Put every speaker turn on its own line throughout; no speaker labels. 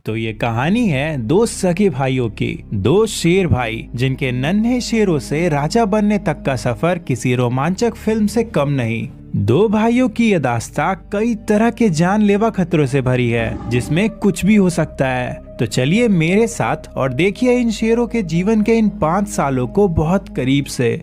तो ये कहानी है दो सगे भाइयों की, दो शेर भाई जिनके नन्हे शेरों से राजा बनने तक का सफर किसी रोमांचक फिल्म से कम नहीं। दो भाइयों की ये दास्तां कई तरह के जानलेवा खतरों से भरी है, जिसमें कुछ भी हो सकता है। तो चलिए मेरे साथ और देखिए इन शेरों के जीवन के इन 5 सालों को बहुत करीब से।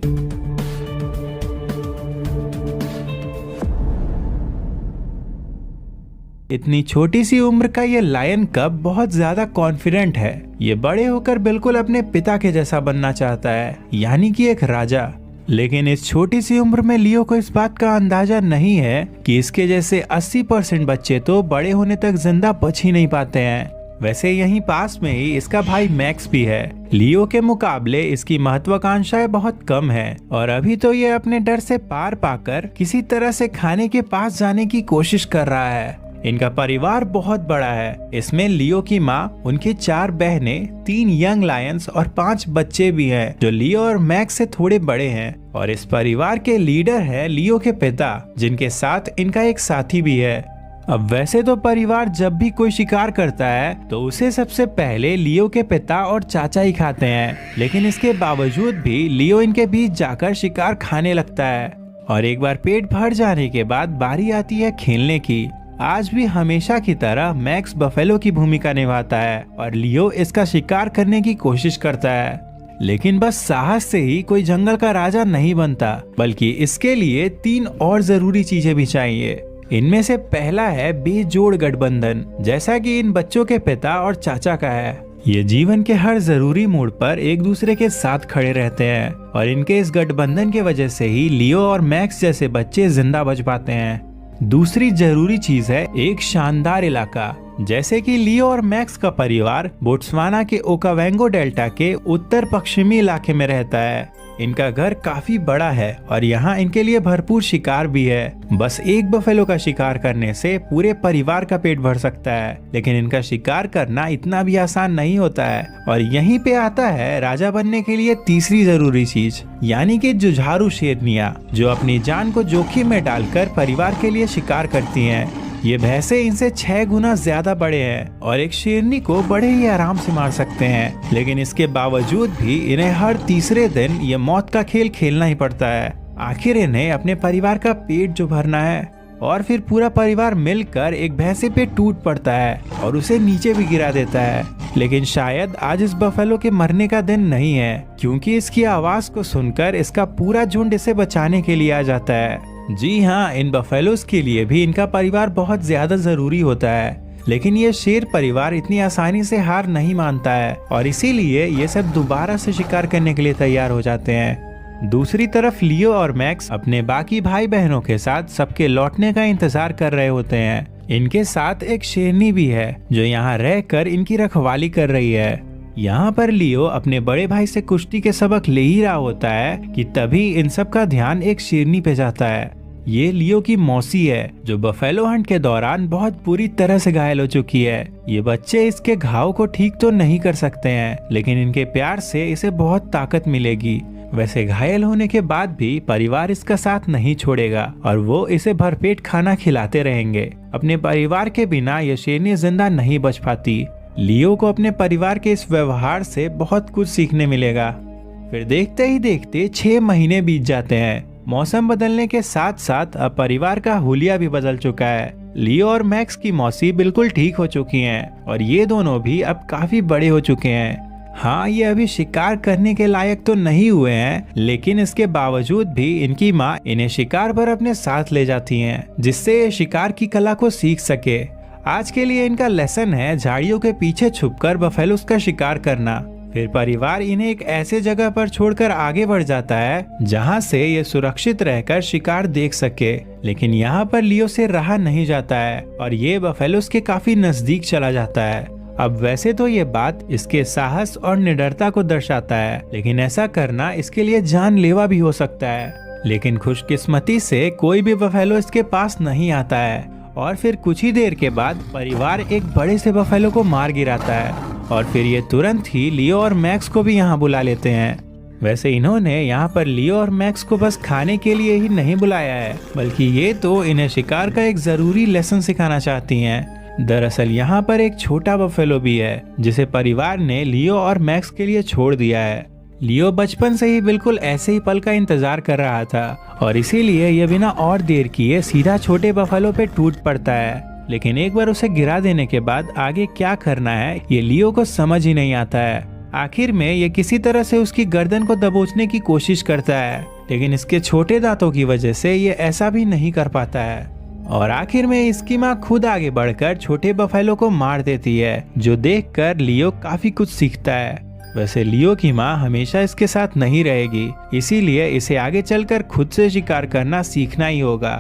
इतनी छोटी सी उम्र का ये लायन कब बहुत ज्यादा कॉन्फिडेंट है। ये बड़े होकर बिल्कुल अपने पिता के जैसा बनना चाहता है, यानी कि एक राजा। लेकिन इस छोटी सी उम्र में लियो को इस बात का अंदाजा नहीं है कि इसके जैसे 80% बच्चे तो बड़े होने तक जिंदा बच ही नहीं पाते हैं। वैसे यहीं पास में ही इसका भाई मैक्स भी है। लियो के मुकाबले इसकी महत्वाकांक्षाएं बहुत कम है और अभी तो ये अपने डर से पार पाकर किसी तरह से खाने के पास जाने की कोशिश कर रहा है। इनका परिवार बहुत बड़ा है। इसमें लियो की माँ, उनकी 4 बहनें, 3 यंग लायंस और 5 बच्चे भी हैं जो लियो और मैक्स से थोड़े बड़े हैं। और इस परिवार के लीडर है लियो के पिता, जिनके साथ इनका एक साथी भी है। अब वैसे तो परिवार जब भी कोई शिकार करता है तो उसे सबसे पहले लियो के पिता और चाचा ही खाते हैं, लेकिन इसके बावजूद भी लियो इनके बीच जाकर शिकार खाने लगता है। और एक बार पेट भर जाने के बाद बारी आती है खेलने की। आज भी हमेशा की तरह मैक्स बफेलो की भूमिका निभाता है और लियो इसका शिकार करने की कोशिश करता है। लेकिन बस साहस से ही कोई जंगल का राजा नहीं बनता, बल्कि इसके लिए 3 और जरूरी चीजें भी चाहिए। इनमें से पहला है बेजोड़ गठबंधन, जैसा कि इन बच्चों के पिता और चाचा का है। ये जीवन के हर जरूरी मोड़ पर एक दूसरे के साथ खड़े रहते हैं और इनके इस गठबंधन की वजह से ही लियो और मैक्स जैसे बच्चे जिंदा बच पाते हैं। दूसरी जरूरी चीज है एक शानदार इलाका। जैसे कि लियो और मैक्स का परिवार बोट्सवाना के ओकावेंगो डेल्टा के उत्तर पश्चिमी इलाके में रहता है। इनका घर काफी बड़ा है और यहाँ इनके लिए भरपूर शिकार भी है। बस एक बफेलो का शिकार करने से पूरे परिवार का पेट भर सकता है, लेकिन इनका शिकार करना इतना भी आसान नहीं होता है। और यहीं पे आता है राजा बनने के लिए तीसरी जरूरी चीज, यानी कि जुझारू शेरनियां, जो अपनी जान को जोखिम में डालकर परिवार के लिए शिकार करती हैं। ये भैंसे इनसे 6 गुना ज्यादा बड़े हैं और एक शेरनी को बड़े ही आराम से मार सकते हैं, लेकिन इसके बावजूद भी इन्हें हर तीसरे दिन ये मौत का खेल खेलना ही पड़ता है। आखिर इन्हें अपने परिवार का पेट जो भरना है और फिर पूरा परिवार मिलकर एक भैंसे पे टूट पड़ता है और उसे नीचे भी गिरा देता है। लेकिन शायद आज इस बफेलो के मरने का दिन नहीं है, क्योंकि इसकी आवाज को सुनकर इसका पूरा झुंड इसे बचाने के लिए आ जाता है। जी हाँ, इन बफेलोस के लिए भी इनका परिवार बहुत ज्यादा जरूरी होता है, लेकिन ये शेर परिवार इतनी आसानी से हार नहीं मानता है और इसीलिए ये सब दोबारा से शिकार करने के लिए तैयार हो जाते हैं। दूसरी तरफ लियो और मैक्स अपने बाकी भाई बहनों के साथ सबके लौटने का इंतजार कर रहे होते हैं। इनके साथ एक शेरनी भी है जो यहाँ रहकर इनकी रखवाली कर रही है। यहाँ पर लियो अपने बड़े भाई से कुश्ती के सबक ले ही रहा होता है कि तभी इन सब का ध्यान एक शेरनी पे जाता है। ये लियो की मौसी है जो बफेलो हंट के दौरान बहुत बुरी तरह से घायल हो चुकी है। ये बच्चे इसके घाव को ठीक तो नहीं कर सकते हैं, लेकिन इनके प्यार से इसे बहुत ताकत मिलेगी। वैसे घायल होने के बाद भी परिवार इसका साथ नहीं छोड़ेगा और वो इसे भरपेट खाना खिलाते रहेंगे। अपने परिवार के बिना ये शेरनी जिंदा नहीं बच पाती। लियो को अपने परिवार के इस व्यवहार से बहुत कुछ सीखने मिलेगा। फिर देखते ही देखते 6 महीने बीत जाते हैं। मौसम बदलने के साथ साथ अब परिवार का हुलिया भी बदल चुका है। लियो और मैक्स की मौसी बिल्कुल ठीक हो चुकी हैं और ये दोनों भी अब काफी बड़े हो चुके हैं। हाँ, ये अभी शिकार करने के लायक तो नहीं हुए हैं, लेकिन इसके बावजूद भी इनकी माँ इन्हें शिकार पर अपने साथ ले जाती हैं, जिससे ये शिकार की कला को सीख सके। आज के लिए इनका लेसन है झाड़ियों के पीछे छुपकर बफेलोस का शिकार करना। फिर परिवार इन्हें एक ऐसे जगह पर छोड़कर आगे बढ़ जाता है जहां से ये सुरक्षित रहकर शिकार देख सके। लेकिन यहाँ पर लियो से रहा नहीं जाता है और ये बफेलोस के काफी नजदीक चला जाता है। अब वैसे तो ये बात इसके साहस और निडरता को दर्शाता है, लेकिन ऐसा करना इसके लिए जानलेवा भी हो सकता है। लेकिन खुशकिस्मती से कोई भी बफेलो इसके पास नहीं आता है और फिर कुछ ही देर के बाद परिवार एक बड़े से बफेलो को मार गिराता है और फिर ये तुरंत ही लियो और मैक्स को भी यहाँ बुला लेते हैं। वैसे इन्होंने यहाँ पर लियो और मैक्स को बस खाने के लिए ही नहीं बुलाया है, बल्कि ये तो इन्हें शिकार का एक जरूरी लेसन सिखाना चाहती हैं। दरअसल यहाँ पर एक छोटा बफेलो भी है जिसे परिवार ने लियो और मैक्स के लिए छोड़ दिया है। लियो बचपन से ही बिल्कुल ऐसे ही पल का इंतजार कर रहा था और इसीलिए ये बिना और देर किए सीधा छोटे बफेलो पे टूट पड़ता है। लेकिन एक बार उसे गिरा देने के बाद आगे क्या करना है ये लियो को समझ ही नहीं आता है। आखिर में ये किसी तरह से उसकी गर्दन को दबोचने की कोशिश करता है, लेकिन इसके छोटे दांतों की वजह से ये ऐसा भी नहीं कर पाता है और आखिर में इसकी माँ खुद आगे बढ़कर छोटे बफेलो को मार देती है, जो देखकर लियो काफी कुछ सीखता है। वैसे लियो की माँ हमेशा इसके साथ नहीं रहेगी, इसीलिए इसे आगे चलकर खुद से शिकार करना सीखना ही होगा।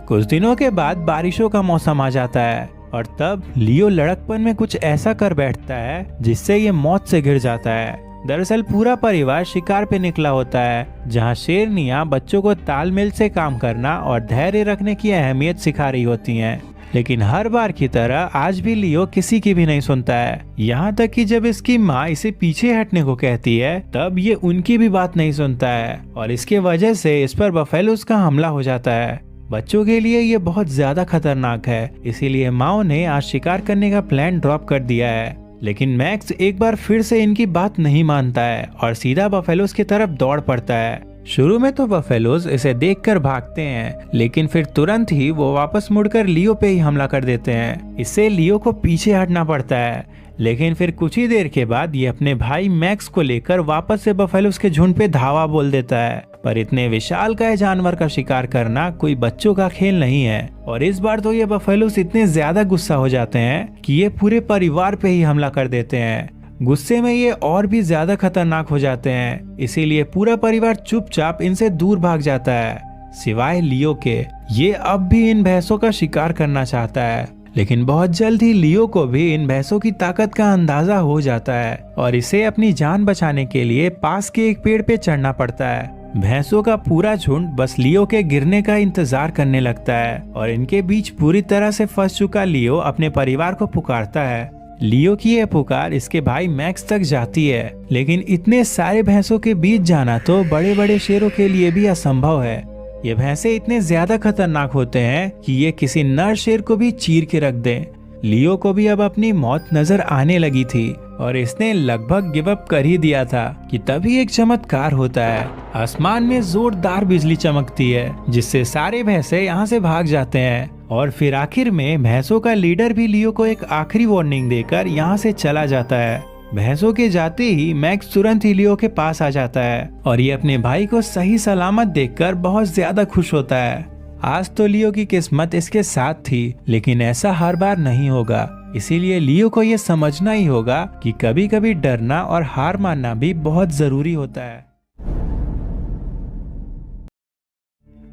कुछ दिनों के बाद बारिशों का मौसम आ जाता है और तब लियो लड़कपन में कुछ ऐसा कर बैठता है जिससे ये मौत से घिर जाता है। दरअसल पूरा परिवार शिकार पे निकला होता है, जहाँ शेरनियाँ बच्चों को तालमेल से काम करना और धैर्य रखने की अहमियत सिखा रही होती हैं। लेकिन हर बार की तरह आज भी लियो किसी की भी नहीं सुनता है। यहाँ तक कि जब इसकी माँ इसे पीछे हटने को कहती है तब ये उनकी भी बात नहीं सुनता है और इसके वजह से इस पर बफेलोस का हमला हो जाता है। बच्चों के लिए ये बहुत ज्यादा खतरनाक है, इसीलिए माओ ने आज शिकार करने का प्लान ड्रॉप कर दिया है। लेकिन मैक्स एक बार फिर से इनकी बात नहीं मानता है और सीधा बफेलोस की तरफ दौड़ पड़ता है। शुरू में तो बफेलोस इसे देखकर भागते हैं, लेकिन फिर तुरंत ही वो वापस मुड़कर लियो पे ही हमला कर देते हैं। इससे लियो को पीछे हटना पड़ता है, लेकिन फिर कुछ ही देर के बाद ये अपने भाई मैक्स को लेकर वापस से बफेलोस के झुंड पे धावा बोल देता है। पर इतने विशालकाय जानवर का शिकार करना कोई बच्चों का खेल नहीं है और इस बार तो ये बफेलोस इतने ज्यादा गुस्सा हो जाते हैं कि ये पूरे परिवार पे ही हमला कर देते हैं। गुस्से में ये और भी ज्यादा खतरनाक हो जाते हैं, इसीलिए पूरा परिवार चुपचाप इनसे दूर भाग जाता है, सिवाय लियो के। ये अब भी इन भैंसों का शिकार करना चाहता है, लेकिन बहुत जल्द ही लियो को भी इन भैंसों की ताकत का अंदाजा हो जाता है और इसे अपनी जान बचाने के लिए पास के एक पेड़ पे चढ़ना पड़ता है। भैंसों का पूरा झुंड बस लियो के गिरने का इंतजार करने लगता है और इनके बीच पूरी तरह से फंस चुका लियो अपने परिवार को पुकारता है। लियो की यह पुकार इसके भाई मैक्स तक जाती है, लेकिन इतने सारे भैंसों के बीच जाना तो बड़े बड़े शेरों के लिए भी असंभव है। ये भैंसे इतने ज्यादा खतरनाक होते हैं कि ये किसी नर शेर को भी चीर के रख दें। लियो को भी अब अपनी मौत नजर आने लगी थी और इसने लगभग गिव अप कर ही दिया था कि तभी एक चमत्कार होता है। आसमान में जोरदार बिजली चमकती है, जिससे सारे भैंसे यहाँ से भाग जाते हैं और फिर आखिर में भैंसों का लीडर भी लियो को एक आखिरी वार्निंग देकर यहाँ से चला जाता है। भैंसों के जाते ही मैक्स तुरंत ही लियो के पास आ जाता है और ये अपने भाई को सही सलामत देखकर बहुत ज्यादा खुश होता है। आज तो लियो की किस्मत इसके साथ थी, लेकिन ऐसा हर बार नहीं होगा, इसीलिए लियो को ये समझना ही होगा कि कभी कभी डरना और हार मानना भी बहुत जरूरी होता है।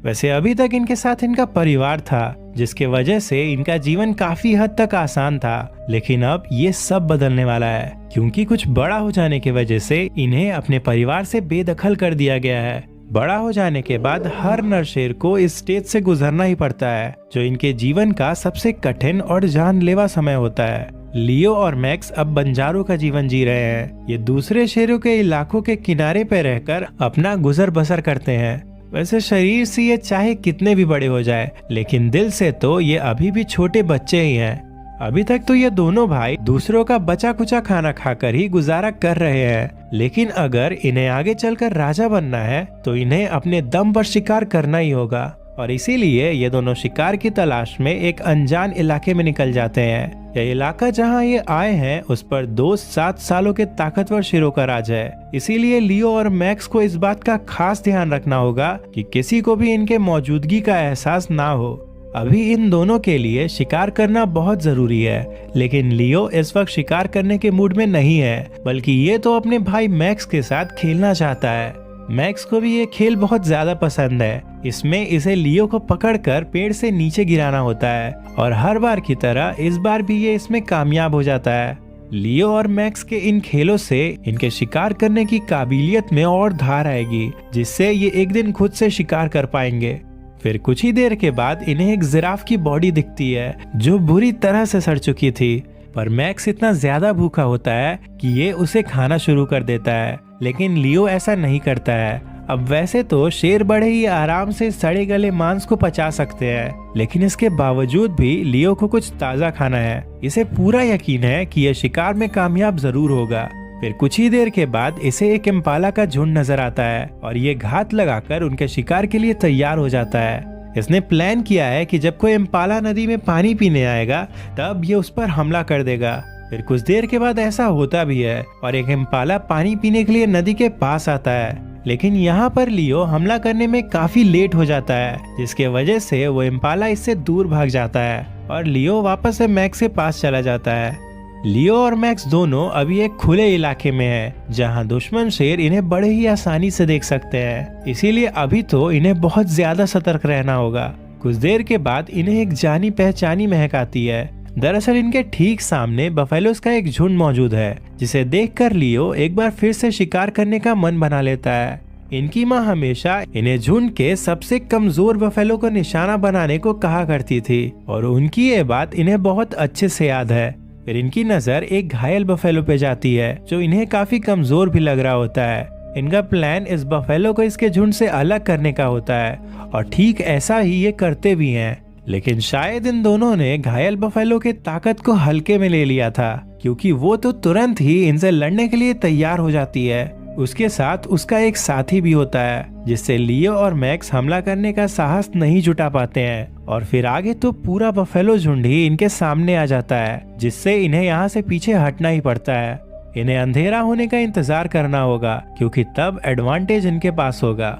वैसे अभी तक इनके साथ इनका परिवार था, जिसके वजह से इनका जीवन काफी हद तक आसान था, लेकिन अब ये सब बदलने वाला है, क्योंकि कुछ बड़ा हो जाने की वजह से इन्हें अपने परिवार से बेदखल कर दिया गया है। बड़ा हो जाने के बाद हर नर शेर को इस स्टेज से गुजरना ही पड़ता है, जो इनके जीवन का सबसे कठिन और जानलेवा समय होता है। लियो और मैक्स अब बंजारों का जीवन जी रहे हैं। ये दूसरे शेरों के इलाकों के किनारे पे रहकर अपना गुजर बसर करते हैं। वैसे शरीर से ये चाहे कितने भी बड़े हो जाए, लेकिन दिल से तो ये अभी भी छोटे बच्चे ही हैं। अभी तक तो ये दोनों भाई दूसरों का बचा कुचा खाना खाकर ही गुजारा कर रहे हैं, लेकिन अगर इन्हें आगे चलकर राजा बनना है तो इन्हें अपने दम पर शिकार करना ही होगा और इसीलिए ये दोनों शिकार की तलाश में एक अनजान इलाके में निकल जाते हैं। यह इलाका जहां ये आए हैं उस पर 7 सालों के ताकतवर शेरों का राज है, इसीलिए लियो और मैक्स को इस बात का खास ध्यान रखना होगा कि किसी को भी इनके मौजूदगी का एहसास ना हो। अभी इन दोनों के लिए शिकार करना बहुत जरूरी है, लेकिन लियो इस वक्त शिकार करने के मूड में नहीं है, बल्कि ये तो अपने भाई मैक्स के साथ खेलना चाहता है। मैक्स को भी ये खेल बहुत ज्यादा पसंद है। इसमें इसे लियो को पकड़कर पेड़ से नीचे गिराना होता है और हर बार की तरह इस बार भी ये इसमें कामयाब हो जाता है। लियो और मैक्स के इन खेलों से इनके शिकार करने की काबिलियत में और धार आएगी, जिससे ये एक दिन खुद से शिकार कर पाएंगे। फिर कुछ ही देर के बाद इन्हें एक जिराफ की बॉडी दिखती है, जो बुरी तरह से सड़ चुकी थी, पर मैक्स इतना ज्यादा भूखा होता है कि ये उसे खाना शुरू कर देता है, लेकिन लियो ऐसा नहीं करता है। अब वैसे तो शेर बड़े ही आराम से सड़े गले मांस को पचा सकते हैं, लेकिन इसके बावजूद भी लियो को कुछ ताज़ा खाना है। इसे पूरा यकीन है कि यह शिकार में कामयाब जरूर होगा। फिर कुछ ही देर के बाद इसे एक इम्पाला का झुंड नजर आता है और ये घात लगाकर उनके शिकार के लिए तैयार हो जाता है। इसने प्लान किया है कि जब कोई इम्पाला नदी में पानी पीने आएगा तब ये उस पर हमला कर देगा। फिर कुछ देर के बाद ऐसा होता भी है और एक इम्पाला पानी पीने के लिए नदी के पास आता है, लेकिन यहाँ पर लियो हमला करने में काफी लेट हो जाता है, जिसके वजह से वो इम्पाला इससे दूर भाग जाता है और लियो वापस से मैक्स के पास चला जाता है। लियो और मैक्स दोनों अभी एक खुले इलाके में हैं, जहां दुश्मन शेर इन्हें बड़े ही आसानी से देख सकते हैं, इसीलिए अभी तो इन्हें बहुत ज्यादा सतर्क रहना होगा। कुछ देर के बाद इन्हें एक जानी पहचानी महक आती है। दरअसल इनके ठीक सामने बफेलोस का एक झुंड मौजूद है, जिसे देखकर लियो एक बार फिर से शिकार करने का मन बना लेता है। इनकी माँ हमेशा इन्हें झुंड के सबसे कमजोर बफेलो को निशाना बनाने को कहा करती थी और उनकी ये बात इन्हें बहुत अच्छे से याद है। फिर इनकी नजर एक घायल बफेलो पे जाती है जो इन्हें काफी कमजोर भी लग रहा होता है। इनका प्लान इस बफेलो को इसके झुंड से अलग करने का होता है और ठीक ऐसा ही ये करते भी हैं। लेकिन शायद इन दोनों ने घायल बफेलो के ताकत को हल्के में ले लिया था, क्योंकि वो तो तुरंत ही इनसे लड़ने के लिए तैयार हो जाती है। उसके साथ उसका एक साथी भी होता है, जिससे लियो और मैक्स हमला करने का साहस नहीं जुटा पाते हैं और फिर आगे तो पूरा बफेलो झुंड ही इनके सामने आ जाता है, जिससे इन्हें यहाँ से पीछे हटना ही पड़ता है। इन्हें अंधेरा होने का इंतजार करना होगा, क्योंकि तब एडवांटेज इनके पास होगा।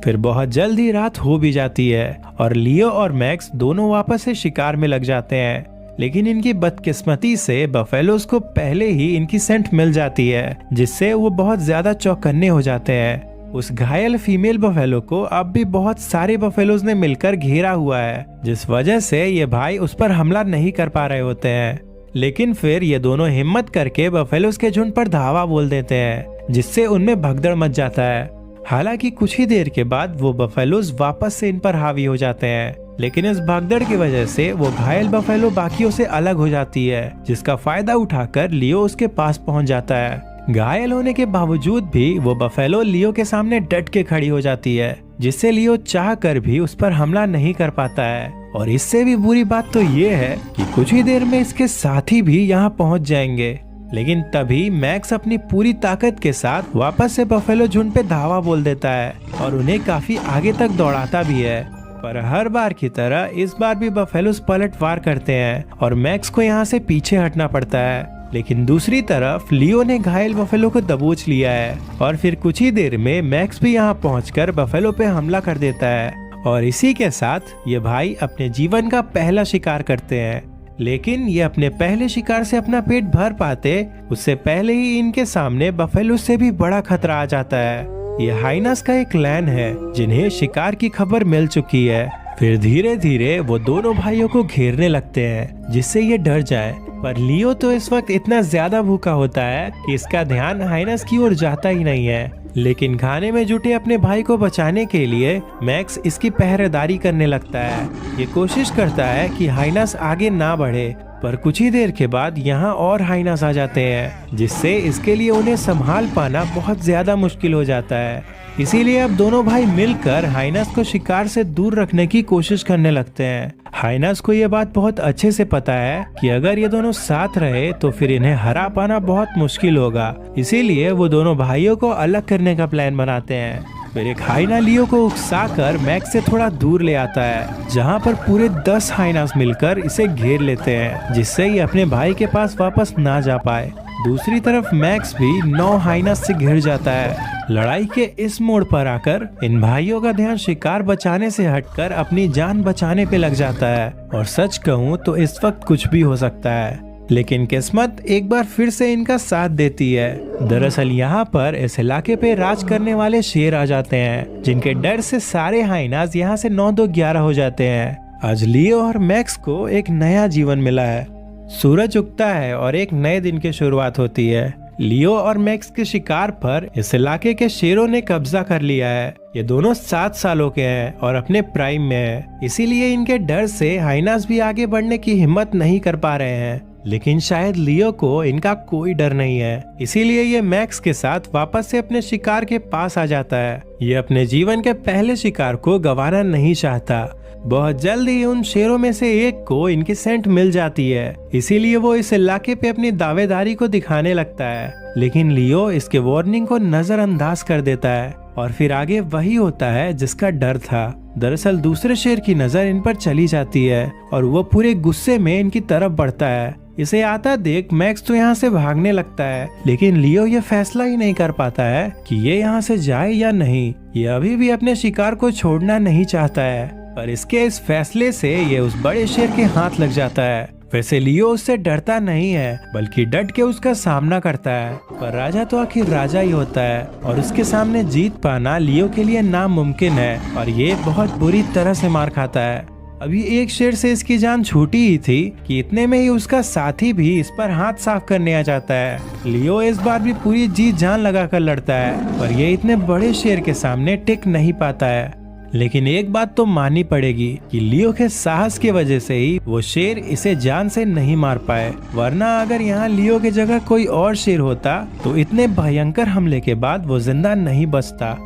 फिर बहुत जल्द ही रात हो भी जाती है और लियो और मैक्स दोनों वापस से शिकार में लग जाते हैं, लेकिन इनकी बदकिस्मती से बफेलोस को पहले ही इनकी सेंट मिल जाती है, जिससे वो बहुत ज्यादा चौकन्ने हो जाते हैं। उस घायल फीमेल बफेलो को अब भी बहुत सारे बफेलोस ने मिलकर घेरा हुआ है, जिस वजह से ये भाई उस पर हमला नहीं कर पा रहे होते हैं। लेकिन फिर ये दोनों हिम्मत करके बफेलोस के झुंड पर धावा बोल देते हैं, जिससे उनमें भगदड़ मच जाता है। हालांकि कुछ ही देर के बाद वो बफेलोस वापस से इन पर हावी हो जाते हैं, लेकिन इस भागदड़ की वजह से वो घायल बफेलो बाकियों से अलग हो जाती है, जिसका फायदा उठाकर लियो उसके पास पहुंच जाता है। घायल होने के बावजूद भी वो बफेलो लियो के सामने डट के खड़ी हो जाती है, जिससे लियो चाह कर भी उस पर हमला नहीं कर पाता है। और इससे भी बुरी बात तो ये है कि कुछ ही देर में इसके साथी भी यहाँ पहुँच जाएंगे। लेकिन तभी मैक्स अपनी पूरी ताकत के साथ वापस से बफेलो झुंड पे धावा बोल देता है और उन्हें काफी आगे तक दौड़ाता भी है। पर हर बार की तरह इस बार भी बफेलोस पलटवार करते हैं और मैक्स को यहाँ से पीछे हटना पड़ता है। लेकिन दूसरी तरफ लियो ने घायल बफेलो को दबोच लिया है और फिर कुछ ही देर में मैक्स भी यहाँ पहुंचकर बफेलो पे हमला कर देता है और इसी के साथ ये भाई अपने जीवन का पहला शिकार करते हैं। लेकिन ये अपने पहले शिकार से अपना पेट भर पाते उससे पहले ही इनके सामने बफेलो से भी बड़ा खतरा आ जाता है। ये हाइनस का एक क्लैन है जिन्हें शिकार की खबर मिल चुकी है। फिर धीरे धीरे वो दोनों भाइयों को घेरने लगते हैं, जिससे ये डर जाए। पर लियो तो इस वक्त इतना ज्यादा भूखा होता है कि इसका ध्यान हाइनस की ओर जाता ही नहीं है। लेकिन खाने में जुटे अपने भाई को बचाने के लिए मैक्स इसकी पहरेदारी करने लगता है। ये कोशिश करता है कि हाइनस आगे ना बढ़े, पर कुछ ही देर के बाद यहाँ और हाइनस आ जाते हैं, जिससे इसके लिए उन्हें संभाल पाना बहुत ज्यादा मुश्किल हो जाता है। इसीलिए अब दोनों भाई मिलकर हाइनस को शिकार से दूर रखने की कोशिश करने लगते हैं। हाइनस को ये बात बहुत अच्छे से पता है कि अगर ये दोनों साथ रहे तो फिर इन्हें हरा पाना बहुत मुश्किल होगा। इसीलिए वो दोनों भाइयों को अलग करने का प्लान बनाते हैं। फिर एक हाइना लियो को उकसाकर मैक्स से थोड़ा दूर ले आता है, जहाँ पर पूरे 10 हाइनास मिलकर इसे घेर लेते हैं, जिससे ये अपने भाई के पास वापस ना जा पाए। दूसरी तरफ मैक्स भी 9 हाइनास से घिर जाता है। लड़ाई के इस मोड़ पर आकर इन भाइयों का ध्यान शिकार बचाने से हटकर अपनी जान बचाने पे लग जाता है। और सच कहूँ तो इस वक्त कुछ भी हो सकता है, लेकिन किस्मत एक बार फिर से इनका साथ देती है। दरअसल यहाँ पर इस इलाके पे राज करने वाले शेर आ जाते हैं, जिनके डर से सारे हाइनास यहाँ से 9-2-11 हो जाते हैं। आज लियो और मैक्स को एक नया जीवन मिला है। सूरज उगता है और एक नए दिन की शुरुआत होती है। लियो और मैक्स के शिकार पर इस इलाके के शेरों ने कब्जा कर लिया है। ये दोनों 7 सालों के हैं और अपने प्राइम में हैं, इसीलिए इनके डर से हाइनास भी आगे बढ़ने की हिम्मत नहीं कर पा रहे हैं।
लेकिन शायद लियो को इनका कोई डर नहीं है, इसीलिए ये मैक्स के साथ वापस से अपने शिकार के पास आ जाता है। ये अपने जीवन के पहले शिकार को गंवाना नहीं चाहता। बहुत जल्द ही उन शेरों में से एक को इनकी सेंट मिल जाती है, इसीलिए वो इस इलाके पे अपनी दावेदारी को दिखाने लगता है। लेकिन लियो इसके वार्निंग को नजरअंदाज कर देता है और फिर आगे वही होता है जिसका डर था। दरअसल दूसरे शेर की नजर इन पर चली जाती है और वो पूरे गुस्से में इनकी तरफ बढ़ता है। इसे आता देख मैक्स तो यहाँ से भागने लगता है, लेकिन लियो ये फैसला ही नहीं कर पाता है कि ये यहाँ से जाए या नहीं। ये अभी भी अपने शिकार को छोड़ना नहीं चाहता है, पर इसके इस फैसले से ये उस बड़े शेर के हाथ लग जाता है। वैसे लियो उससे डरता नहीं है, बल्कि डट के उसका सामना करता है। पर राजा तो आखिर राजा ही होता है और उसके सामने जीत पाना लियो के लिए नामुमकिन है और ये बहुत बुरी तरह से मार खाता है। अभी एक शेर से इसकी जान छूटी ही थी कि इतने में ही उसका साथी भी इस पर हाथ साफ करने आ जाता है। लियो इस बार भी पूरी जी जान लगाकर लड़ता है, पर ये इतने बड़े शेर के सामने टिक नहीं पाता है। लेकिन एक बात तो माननी पड़ेगी कि लियो के साहस की वजह से ही वो शेर इसे जान से नहीं मार पाए, वरना अगर यहाँ लियो की जगह कोई और शेर होता तो इतने भयंकर हमले के बाद वो जिंदा नहीं बचता।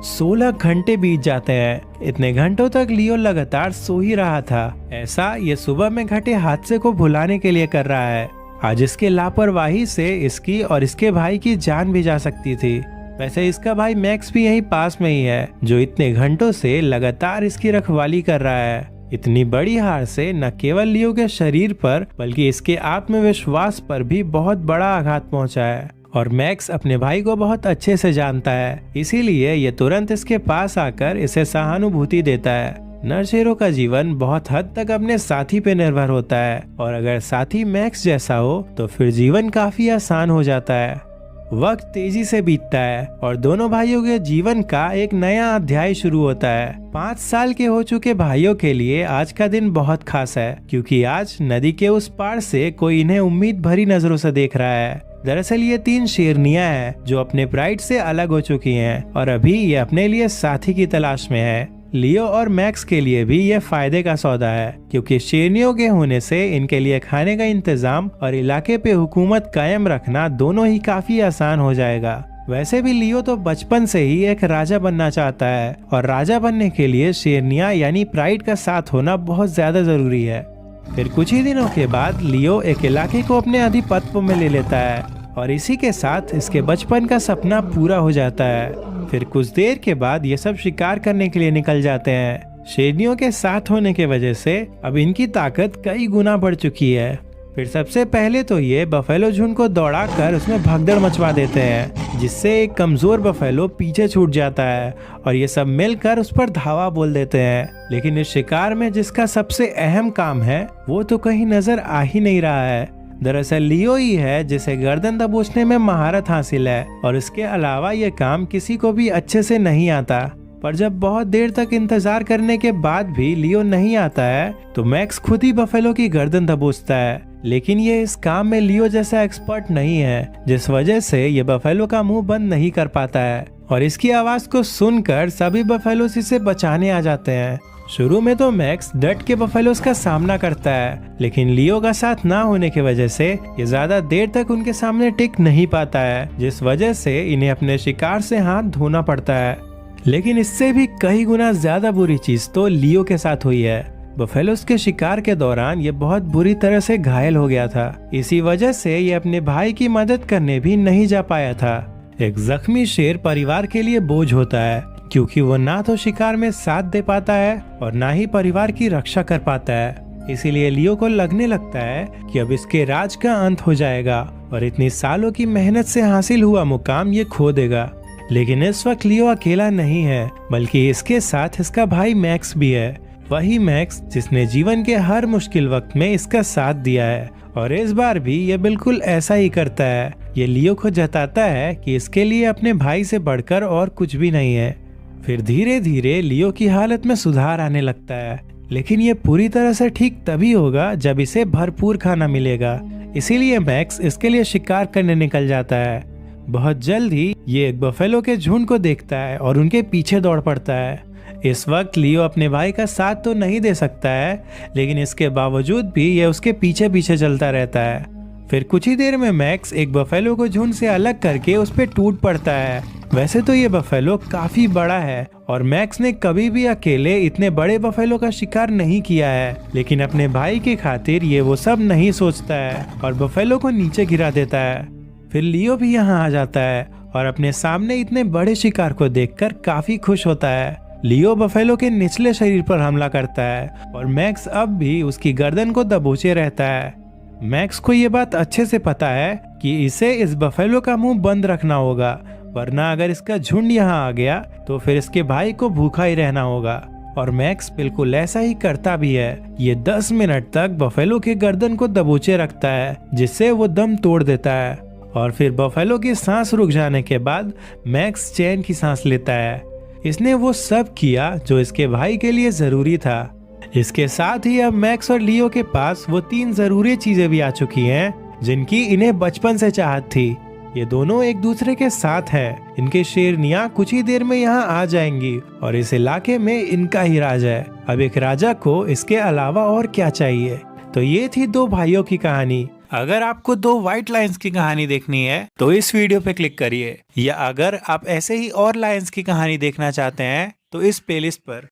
16 घंटे बीत जाते हैं। इतने घंटों तक लियो लगातार सो ही रहा था। ऐसा ये सुबह में घटे हादसे को भुलाने के लिए कर रहा है। आज इसके लापरवाही से इसकी और इसके भाई की जान भी जा सकती थी। वैसे इसका भाई मैक्स भी यहीं पास में ही है, जो इतने घंटों से लगातार इसकी रखवाली कर रहा है। इतनी बड़ी हार से न केवल लियो के शरीर पर बल्कि इसके आत्मविश्वास पर भी बहुत बड़ा आघात पहुंचा है और मैक्स अपने भाई को बहुत अच्छे से जानता है, इसीलिए ये तुरंत इसके पास आकर इसे सहानुभूति देता है। नर शेरों का जीवन बहुत हद तक अपने साथी पे निर्भर होता है और अगर साथी मैक्स जैसा हो तो फिर जीवन काफी आसान हो जाता है। वक्त तेजी से बीतता है और दोनों भाइयों के जीवन का एक नया अध्याय शुरू होता है। 5 साल के हो चुके भाइयों के लिए आज का दिन बहुत खास है, क्योंकि आज नदी के उस पार से कोई इन्हें उम्मीद भरी नजरों से देख रहा है। दरअसल ये 3 शेरनियां हैं जो अपने प्राइड से अलग हो चुकी हैं और अभी ये अपने लिए साथी की तलाश में है। लियो और मैक्स के लिए भी ये फायदे का सौदा है, क्योंकि शेरनियों के होने से इनके लिए खाने का इंतजाम और इलाके पे हुकूमत कायम रखना दोनों ही काफी आसान हो जाएगा। वैसे भी लियो तो बचपन से ही एक राजा बनना चाहता है और राजा बनने के लिए शेरनियां यानी प्राइड का साथ होना बहुत ज्यादा जरूरी है। फिर कुछ ही दिनों के बाद लियो एक इलाके को अपने आधिपत्य में ले लेता है और इसी के साथ इसके बचपन का सपना पूरा हो जाता है। फिर कुछ देर के बाद ये सब शिकार करने के लिए निकल जाते हैं। शेरनियों के साथ होने के वजह से अब इनकी ताकत कई गुना बढ़ चुकी है। फिर सबसे पहले तो ये बफेलो झुंड को दौड़ाकर उसमें भगदड़ मचवा देते हैं, जिससे एक कमजोर बफेलो पीछे छूट जाता है और ये सब मिलकर उस पर धावा बोल देते हैं। लेकिन इस शिकार में जिसका सबसे अहम काम है वो तो कहीं नजर आ ही नहीं रहा है। दरअसल लियो ही है जिसे गर्दन दबोचने में महारत हासिल है और इसके अलावा ये काम किसी को भी अच्छे से नहीं आता। पर जब बहुत देर तक इंतजार करने के बाद भी लियो नहीं आता है तो मैक्स खुद ही बफेलो की गर्दन दबोचता है। लेकिन ये इस काम में लियो जैसा एक्सपर्ट नहीं है, जिस वजह से ये बफेलो का मुंह बंद नहीं कर पाता है और इसकी आवाज को सुनकर सभी बफेलोस इसे बचाने आ जाते हैं। शुरू में तो मैक्स डट के बफेलोस का सामना करता है, लेकिन लियो का साथ ना होने की वजह से ये ज्यादा देर तक उनके सामने टिक नहीं पाता है, जिस वजह से इन्हें अपने शिकार से हाथ धोना पड़ता है। लेकिन इससे भी कई गुना ज्यादा बुरी चीज तो लियो के साथ हुई है। बफेलोस के शिकार के दौरान ये बहुत बुरी तरह से घायल हो गया था। इसी वजह से ये अपने भाई की मदद करने भी नहीं जा पाया था। एक जख्मी शेर परिवार के लिए बोझ होता है, क्योंकि वो ना तो शिकार में साथ दे पाता है और ना ही परिवार की रक्षा कर पाता है। इसीलिए लियो को लगने लगता है कि अब इसके राज का अंत हो जाएगा और इतनी सालों की मेहनत से हासिल हुआ मुकाम ये खो देगा। लेकिन इस वक्त लियो अकेला नहीं है, बल्कि इसके साथ इसका भाई मैक्स भी है। वही मैक्स जिसने जीवन के हर मुश्किल वक्त में इसका साथ दिया है और इस बार भी ये बिल्कुल ऐसा ही करता है। ये लियो को जताता है कि इसके लिए अपने भाई से बढ़कर और कुछ भी नहीं है। फिर धीरे धीरे लियो की हालत में सुधार आने लगता है, लेकिन ये पूरी तरह से ठीक तभी होगा जब इसे भरपूर खाना मिलेगा। इसीलिए मैक्स इसके लिए शिकार करने निकल जाता है। बहुत जल्द ही ये एक बफेलो के झुंड को देखता है और उनके पीछे दौड़ पड़ता है। इस वक्त लियो अपने भाई का साथ तो नहीं दे सकता है, लेकिन इसके बावजूद भी ये उसके पीछे पीछे चलता रहता है। फिर कुछ ही देर में मैक्स एक बफेलो को झुंड से अलग करके उस पर टूट पड़ता है। वैसे तो ये बफेलो काफी बड़ा है और मैक्स ने कभी भी अकेले इतने बड़े बफेलो का शिकार नहीं किया है, लेकिन अपने भाई की खातिर ये वो सब नहीं सोचता है और बफेलो को नीचे गिरा देता है। फिर लियो भी यहाँ आ जाता है और अपने सामने इतने बड़े शिकार को देखकर काफी खुश होता है। लियो बफेलो के निचले शरीर पर हमला करता है और मैक्स अब भी उसकी गर्दन को दबोचे रहता है। मैक्स को ये बात अच्छे से पता है कि इसे इस बफेलो का मुंह बंद रखना होगा, वरना अगर इसका झुंड यहाँ आ गया तो फिर इसके भाई को भूखा ही रहना होगा। और मैक्स बिल्कुल ऐसा ही करता भी है। ये 10 मिनट तक बफेलो के गर्दन को दबोचे रखता है, जिससे वो दम तोड़ देता है। और फिर बफेलो की सांस रुक जाने के बाद मैक्स चैन की सांस लेता है। इसने वो सब किया जो इसके भाई के लिए जरूरी था। इसके साथ ही अब मैक्स और लियो के पास वो 3 जरूरी चीजें भी आ चुकी हैं जिनकी इन्हें बचपन से चाहत थी। ये दोनों एक दूसरे के साथ हैं। इनके शेरनियां कुछ ही देर में यहाँ आ जाएंगी और इस इलाके में इनका ही राज है। अब एक राजा को इसके अलावा और क्या चाहिए। तो ये थी 2 भाइयों की कहानी।
अगर आपको 2 व्हाइट लायंस की कहानी देखनी है तो इस वीडियो पे क्लिक करिए, या अगर आप ऐसे ही और लायंस की कहानी देखना चाहते हैं तो इस प्लेलिस्ट पर